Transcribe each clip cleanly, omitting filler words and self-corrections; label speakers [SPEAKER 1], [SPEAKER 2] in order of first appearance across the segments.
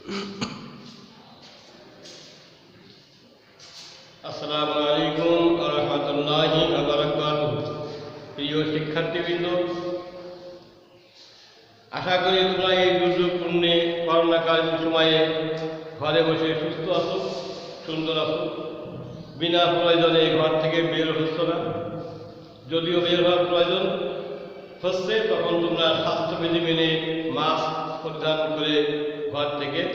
[SPEAKER 1] আসসালামু আলাইকুম ওয়া রাহমাতুল্লাহি ওয়া বারাকাতুহু। প্রিয় শিক্ষার্থীবৃন্দ, আশা করি তোমরা এই দুর্যোগপূর্ণ করোনাকালীন সময়ে ঘরে বসে সুস্থ আছো, সুন্দর আছো, বিনা প্রয়োজনে ঘর থেকে বের হচ্ছ না। যদিও বের হওয়ার প্রয়োজন হচ্ছে, তখন তোমরা স্বাস্থ্যবিধি মেনে মাস্ক পরিধান করে ঘর থেকে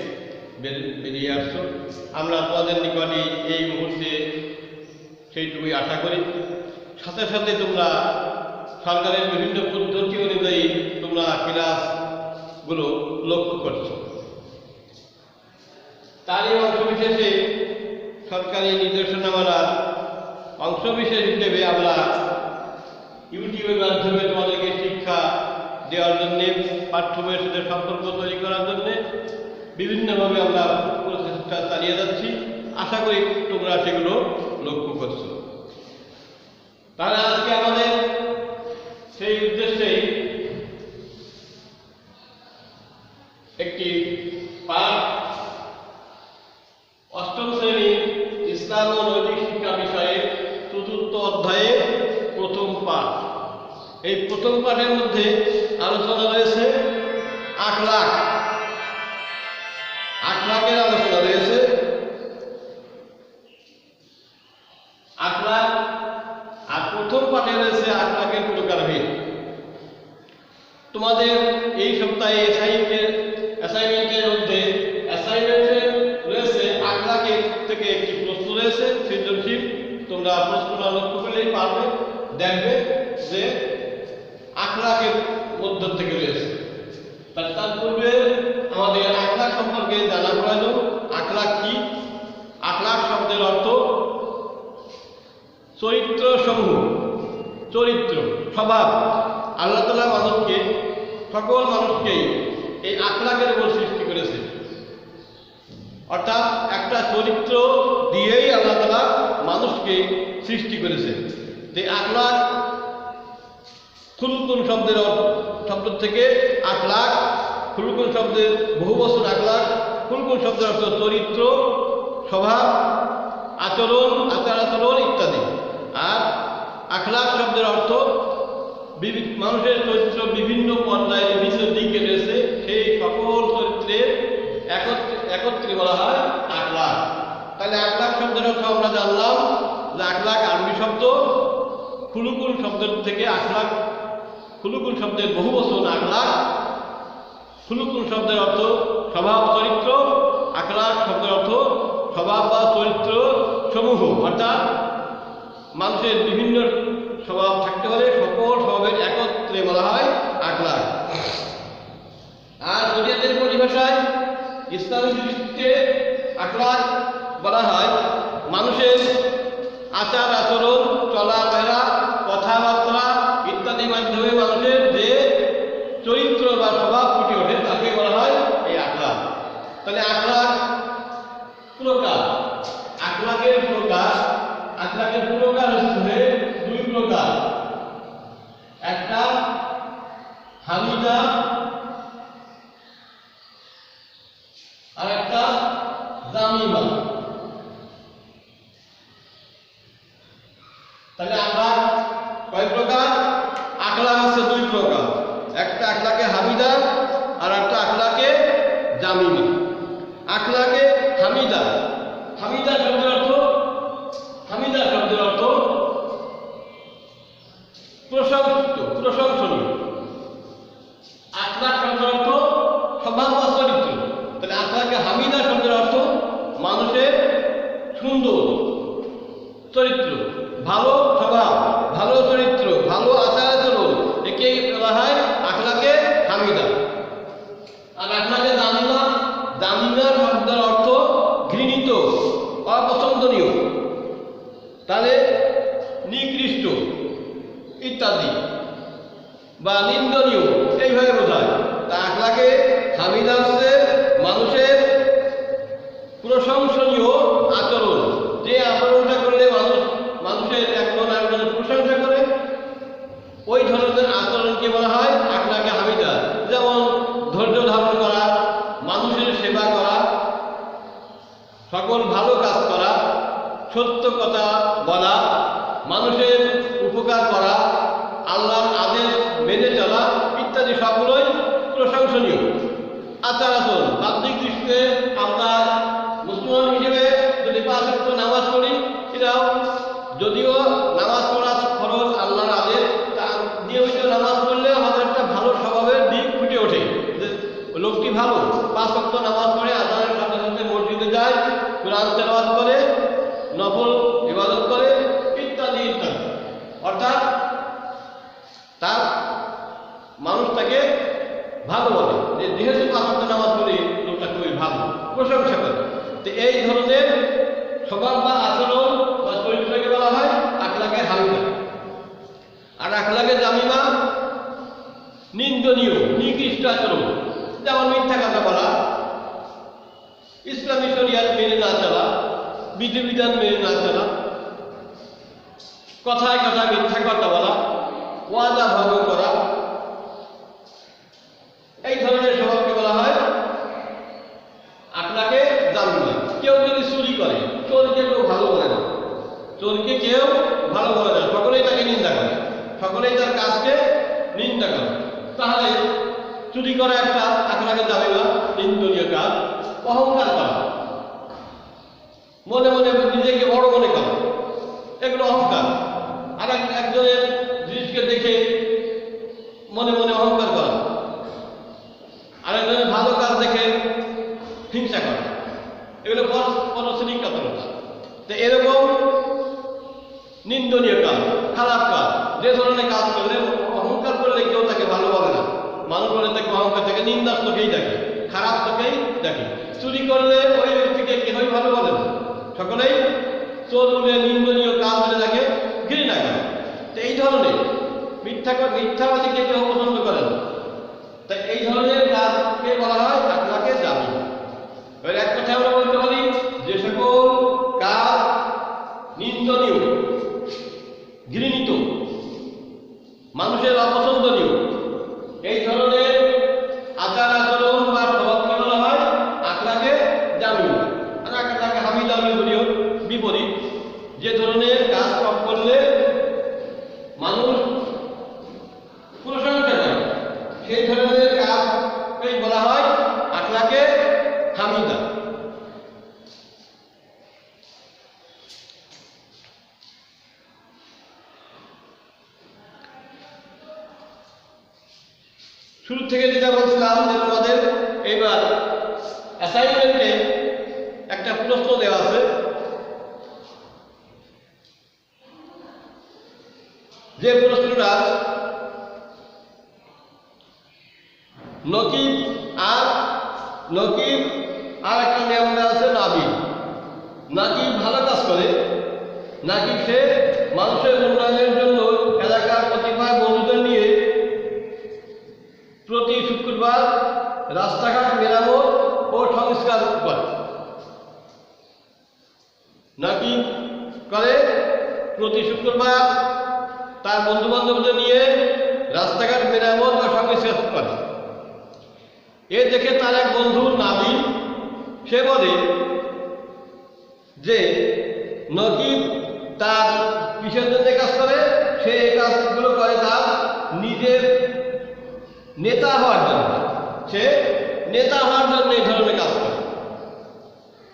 [SPEAKER 1] বেরিয়ে আসছো। আমরা তোমাদের নিকটে এই মুহূর্তে সেইটুকুই আশা করি। সাথে সাথে তোমরা সরকারের বিভিন্ন পদ্ধতি অনুযায়ী তোমরা ক্লাসগুলো লক্ষ্য করছো। তারই অংশবিশেষে সরকারি নির্দেশনামালার অংশবিশেষ হিসেবে আমরা ইউটিউবের মাধ্যমে তোমাদেরকে শিক্ষা দেওয়ার জন্যে, পাঠ্য বইয়ের সাথে সম্পর্ক তৈরি করার জন্যে বিভিন্নভাবে আমরা প্রচেষ্টা চালিয়ে যাচ্ছি। আশা করি তোমরা সেগুলো লক্ষ্য করছো। তাহলে আজকে আমাদের সেই উদ্দেশ্যে একটি পাঠ, অষ্টম শ্রেণী ইসলাম ও নৈতিক শিক্ষা বিষয়ে চতুর্থ অধ্যায়ে প্রথম পাঠ। এই প্রথম পাঠের মধ্যে আলোচনা রয়েছে আখলাক। আখলাকের আলোচনা রয়েছে। আখলাক আর প্রথম পাঠে রয়েছে আখলাকের প্রকারভেদ। তোমাদের এই সপ্তাহে অ্যাসাইনমেন্টের মধ্যে রয়েছে আখলাকের থেকে একটি প্রশ্ন রয়েছে, সৃজনশীল। তোমরা প্রশ্নটা লক্ষ্য করলেই পারবে, দেখবে যে আখলাকের মধ্য থেকে রয়েছে। তার পূর্বে আমাদের আখলাক সম্পর্কে জানা প্রয়োজন। আখলাক কি? আখলাক শব্দের অর্থ চরিত্র সমূহ, চরিত্র, স্বভাব। আল্লাহ তাআলা মানুষকে, সকল মানুষকেই এই আখলাকের উপর সৃষ্টি করেছে। অর্থাৎ একটা চরিত্র দিয়েই আল্লাহ তাআলা মানুষকে সৃষ্টি করেছে। যে আখলাক, খুলকুন শব্দ থেকে আখলাক, খুলকুন শব্দের বহু বছর আখলাক, খুলকুন শব্দের অর্থ চরিত্র, স্বভাব, আচরণ, আচার-আচরণ ইত্যাদি। আর আখলাক শব্দের অর্থ মানুষের চরিত্র বিভিন্ন পর্যায়ে, বিভিন্ন দিকে রয়েছে, সেই সকল চরিত্রের একত্রে বলা হয় আখলাক। তাহলে আখলাক শব্দের অর্থ আমরা জানলাম যে আখলাক আরবি শব্দ, খুলকুন শব্দের থেকে আখলাক, খুলকুন শব্দের বহু বচন আখলাক। খুলকুন শব্দের অর্থ স্বভাব, চরিত্র। আখলাক শব্দের অর্থ স্বভাব বা চরিত্র সমূহ। অর্থাৎ মানুষের বিভিন্ন স্বভাব থাকতে হলে সকল স্বভাবের একত্রে বলা হয় আখলাক। আর শরীয়তের পরিভাষায়, ইসলামী দৃষ্টিতে আখলাক বলা হয় মানুষের আচার আচরণ, চলাফেরা, কথাবার্তা ইত্যাদির মাধ্যমে মানুষের যে চরিত্র বা স্বভাব ফুটে ওঠে তাকে বলা হয় এই আখলাক। তাহলে আখলাক প্রকার, আখলাকের প্রকার হচ্ছে দুই প্রকার। একটা হামিদা আর একটা জামিমা। তাহলে আখলাক কয় প্রকার? আখলাক হচ্ছে দুই প্রকার। একটা আখলাকে হামিদা আর একটা আখলাকে জামিমা। আখলাকে হামিদা, হামিদা শব্দের অর্থ প্রশংসনীয়। আখলাক শব্দের অর্থ স্বভাব বা চরিত্র। তাহলে আখলাকে হামিদা শব্দের অর্থ মানুষের সুন্দর চরিত্র, ভালো স্বভাব, ভালো চরিত্র, ভালো আচার-আচরণ, একেই বলা হয় আখলাকে হামিদা। আর আখলাকে জামিমা শব্দের অর্থ ঘৃণিত, অপছন্দনীয়, তাহলে নিকৃষ্ট ইত্যাদি বা নিন্দনীয়, এইভাবে বোঝায়। তা আখলাকে হামিদা হচ্ছে মানুষের প্রশংসনীয় আচরণ, যে আচরণটা করলে মানুষের একজন আরেকজনের প্রশংসা করে, ওই ধরনের আচরণকে বলা হয় আখলাকে হামিদা। যেমন ধৈর্য ধারণ করা, মানুষের সেবা করা, সকল ভালো কাজ করা, সত্য কথা বলা, মানুষের উপকার করা, আল্লাহর আদেশ মেনে চলা ইত্যাদি সবগুলোই প্রশংসনীয় আচার আচরণ। বাহ্যিক দৃষ্টিতে আমরা মুসলমান হিসেবে যদি 5 ওয়াক্ত নামাজ পড়ি, এটাও যদিও নামাজ পড়া ফরজ আল্লাহর আদেশ, তার নিয়মিত নামাজ পড়লে আমাদের একটা ভালো স্বভাবের দিক ফুটে ওঠে যে লোকটি ভালো, 5 ওয়াক্ত নামাজ পড়ে আজানের সাথে সাথে মসজিদে যায়, কোরআন তেলাওয়াত করে, নফল ইবাদত করে ইত্যাদি ইত্যাদি। অর্থাৎ তার মানুষ তাকে ভালো বলে যে যেহেতু 5 ওয়াক্ত নামাজ পড়ে লোকটা খুবই ভালো, প্রশংসা করে। তো এই ধরনের স্বভাব বা আচরণ বা চরিত্রকে বলা হয় আখলাকে হামিদা। আর আখলাকে জামিমা নিন্দনীয় নিকৃষ্ট আচরণ, যেমন মিথ্যা কথা বলা, ইসলামী শরিয়াত মেনে না চলা, বিধিবিধান মেনে না চলা, কথায় কথায় মিথ্যা কথা বলা, ওয়াদা ভঙ্গ করা, এই ধরনের স্বভাবকে বলা হয় আখলাকে জামিমা। কেউ যদি চুরি করে, চোরকে কেউ ভালো বলে না, চোরকে কেউ ভালো বলে না, সকলেই তাকে নিন্দা করে, সকলেই তার কাজকে নিন্দা করে। তাহলে চুরি করা একটা আখলাকে জামিমা, নিন্দনীয় কাজ। অহংকার করা, মনে মনে নিজেকে বড় মনে করা, এগুলো অহংকার। আর একজনের জিনিসকে দেখে মনে মনে অহংকার করা, আর একজনের ভালো কাজ দেখে হিংসা করা, এগুলো পরশ্রী কাতরতা। তো এরকম নিন্দনীয় কাজ, খারাপ কাজ, যে ধরনের কাজ করলে অহংকার করলে কেউ তাকে ভালো বলে না, মানুষ বলে তাকে অহংকার থেকে নিন্দার চোখেই দেখে, খারাপ চোখেই দেখে। চুরি করলে ওই ব্যক্তিকে কেউই ভালো বলে না, সকলেই চোর বলে নিন্দনীয় কাজ বলে তাকে ঘৃণা করে। তো এই ধরনের মিথ্যাবাদীকে কেউ পছন্দ করে না। তাই এই ধরনের কাজকে বলা হয় আখলাকে জামিমা। এবার এক কথা আমরা বলতে পারি যে সকল কাজ নিন্দনীয়, ঘৃণিত, মানুষের অপছন্দনীয়, এই ধরনের আচার আচরণ বা স্বভাবকে বলা হয় আখলাকে জামিমা। আর আখলাকে হামিদা বিপরীত, যে ধরনের কাজ করলে মানুষ প্রশংসা করে, সেই ধরনের কাজকেই বলা হয় আখলাকে হামিদা। শুরু থেকে যেটা বলছিলাম যে তোমাদের এবার অ্যাসাইনমেন্টে একটা প্রশ্ন দেওয়া আছে, যে প্রশ্নটা নকিব আর একটা নিয়ম আছে নাবিব। নাকিব ভালো কাজ করে, নাকিব সে মানুষের উন্নয়নের জন্য এলাকার কতিপয় বন্ধুদের নিয়ে প্রতি শুক্রবার রাস্তাঘাট মেরামত ও সংস্কার করে। নাকিব করে প্রতি শুক্রবার তার বন্ধু বান্ধবদের নিয়ে রাস্তাঘাট মেরামত ও সংস্কার করে। এ দেখে তার এক বন্ধু নাবিল সে বলে যে নকিব তার কিসের জন্য কাজ করে, সে এই কাজগুলো করে তার নিজের নেতা হওয়ার জন্য, সে নেতা হওয়ার জন্য এই ধরনের কাজ করে।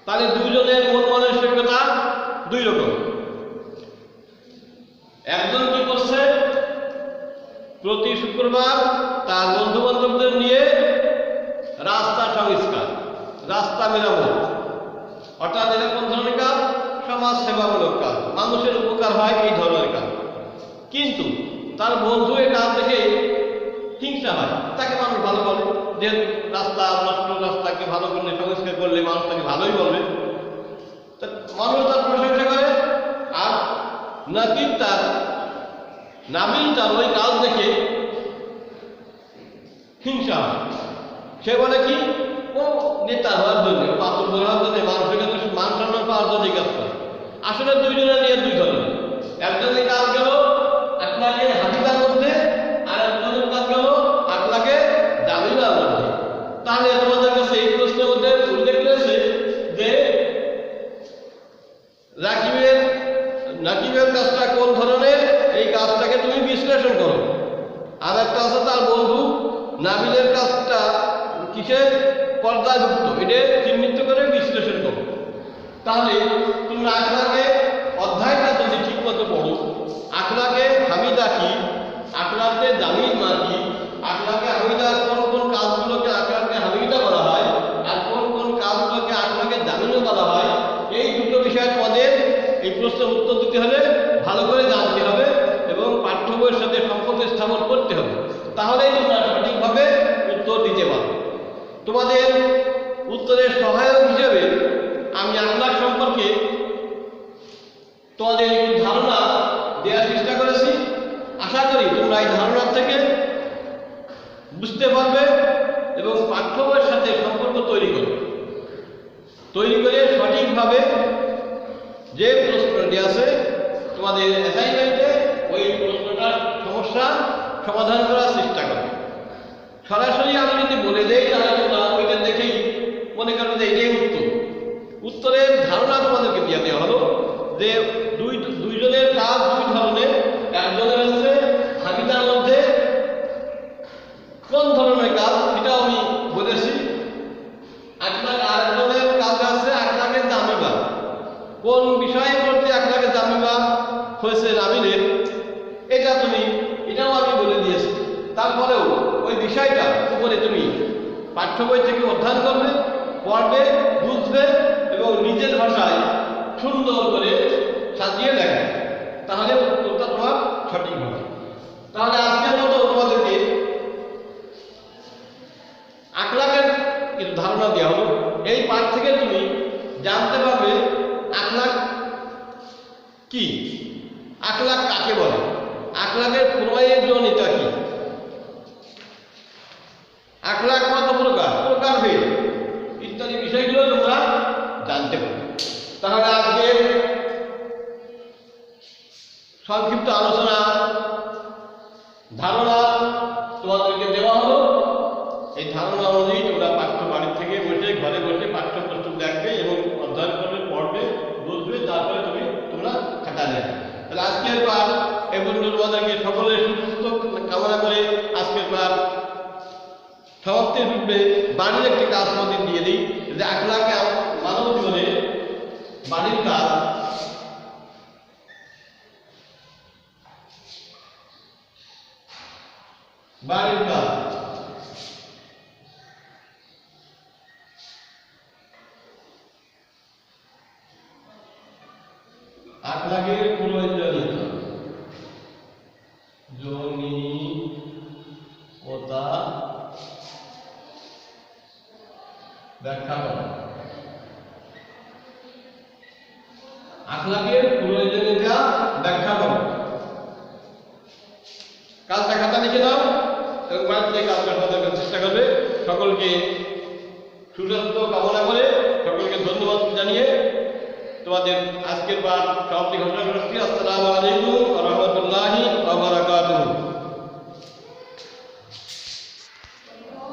[SPEAKER 1] তাহলে দুজনের মন মানসিকতা দুই রকম। একজন কি করছে, প্রতি শুক্রবার তার বন্ধু বান্ধবদের নিয়ে রাস্তা সংস্কার, রাস্তা মেরামত, অর্থাৎ এটা কোন ধরনের কাজ? সমাজ সেবামূলক কাজ, মানুষের উপকার হয় এই ধরনের কাজ। কিন্তু তার বন্ধু এই কাজ দেখে হিংসা হয়, তাকে মানুষ ভালো বলে, যেহেতু রাস্তা নষ্ট, রাস্তাকে ভালো করলে, সংস্কার করলে মানুষ তাকে ভালোই বলবে, মানুষ তার প্রশংসা করে। আর নাবিল তার ওই কাজ দেখে হিংসা হয়, সে বলে কি ও নেতা হওয়ার জন্য, পাথর হওয়ার জন্য, মানুষের কাছে মান সম্মান পাওয়ার জন্য কাজ করে। আসলে দুইজনের নিয়ে দুই ধরনের, একজনের কাজ গেল আপনাকে হাতিদার মধ্যে, আর একজনের কাজ গেল আপনাকে জামিলার মধ্যে। তাহলে তোমাদের কাছে এই প্রশ্নের মধ্যে উল্লেখ রয়েছে যে কিসের পর্দাভুক্ত, এটা চিহ্নিত করে বিশ্লেষণ করো। তাহলে তোমরা আখলাকে অধ্যায়টা যদি ঠিক মতো পড়ো, আখলাকে হামিদা কি, আখলাকে জামিমা কি, আখলাকে হামিদা কোন কোন কাজগুলোকে আখলাকে হামিদা বলা হয় আর কোন কোন কাজগুলোকে আখলাকে জামিনও বলা হয়, এই দুটো বিষয় তোমাদের এই প্রশ্নের উত্তর দিতে হলে ভালো করে জানতে হবে এবং পাঠ্য বইয়ের সাথে সম্পর্ক স্থাপন করতে হবে। তাহলেই তোমরা সঠিকভাবে উত্তর দিতে পারবে। তোমাদের উত্তরের সহায়ক হিসেবে আমি আখলাক সম্পর্কে তোমাদের একটু ধারণা দেওয়ার চেষ্টা করেছি। আশা করি তোমরা এই ধারণার থেকে বুঝতে পারবে এবং পাঠ্য বইয়ের সাথে সম্পর্ক তৈরি করে সঠিকভাবে যে প্রশ্নটি আছে তোমাদের অ্যাসাইনমেন্টে ওই প্রশ্নটার সমস্যা সমাধান করার চেষ্টা করবে। সরাসরি আমি যদি বলে দেই তাহলে তোমরা ওইটা দেখেই মনে করবে যে এটাই উত্তরের ধারণা তোমাদেরকে দিয়ে দেওয়া হলো যে দুইজনের কাজ দুই ধরনের। একজনের হচ্ছে হামিদার মধ্যে কোন ধরনের কাজ সেটাও আমি বলেছি। আরেকজনের কাজ আছে আখলাকে জামিবা, কোন বিষয়ে করতে আখলাকে জামিবা হয়েছে জামিনের, এটাও আমি বলে দিয়েছি। তারপরেও ওই বিষয়টা উপরে তুমি পাঠ্য বই থেকে অধ্যয়ন করবে, পড়বে, বুঝবে এবং নিজের ভাষায় সুন্দর করে সাজিয়ে লেখা, তাহলে উত্তরটা তোমার সঠিক হবে। তাহলে আজকের মতো তোমাদেরকে আখলাকের কিছু ধারণা দেওয়া হলো। এই পাঠ থেকে তুমি জানতে পারবে আখলাক কি, আখলাক কাকে বলে, আখলাকের প্রয়োজনীয়তা কি, আখলাক কত প্রকারভেদ ইত্যাদি বিষয়গুলো তোমরা জানতে পারবে। তাহলে আজকের সংক্ষিপ্ত আলোচনা ধারণা তোমাদেরকে দেওয়া হলো। এই ধারণা অনুযায়ী তোমরা বাড়ির থেকে বসে ঘরে বসে পাঠ্যপুস্তক দেখবে এবং অধ্যয়ন করবে, পড়বে, বুঝবে, তারপরে তোমরা খাতা নেবে। তাহলে আজকের পাঠ এবং তোমাদেরকে সকলের সুস্থ কামনা করে আজকের পাঠ সমাপ্তির পূর্বে বাড়ির একটি কাজ তোমাদের দিয়ে দিই যে আখলাকে মানব জীবনে বাড়ির কাজ। বাড়ির কাজ আখলাকের প্রয়োজনীয়তা, যৌনিকতা ব্যাখ্যা করা। আখলাকের প্রয়োজনীয়তা ব্যাখ্যা করো। কাজটা খাতা লিখে দাও এবং বাড়িতে কাজটা খাতা করার চেষ্টা করবে। সকলকে সুস্বাস্থ্য কামনা করে সকলকে ধন্যবাদ জানিয়ে তোমাদের আজকের পাঠ সমাপ্তি ঘোষণা করছি। আসসালামু আলাইকুম ওয়া রাহমাতুল্লাহি ওয়া বারাকাতুহু।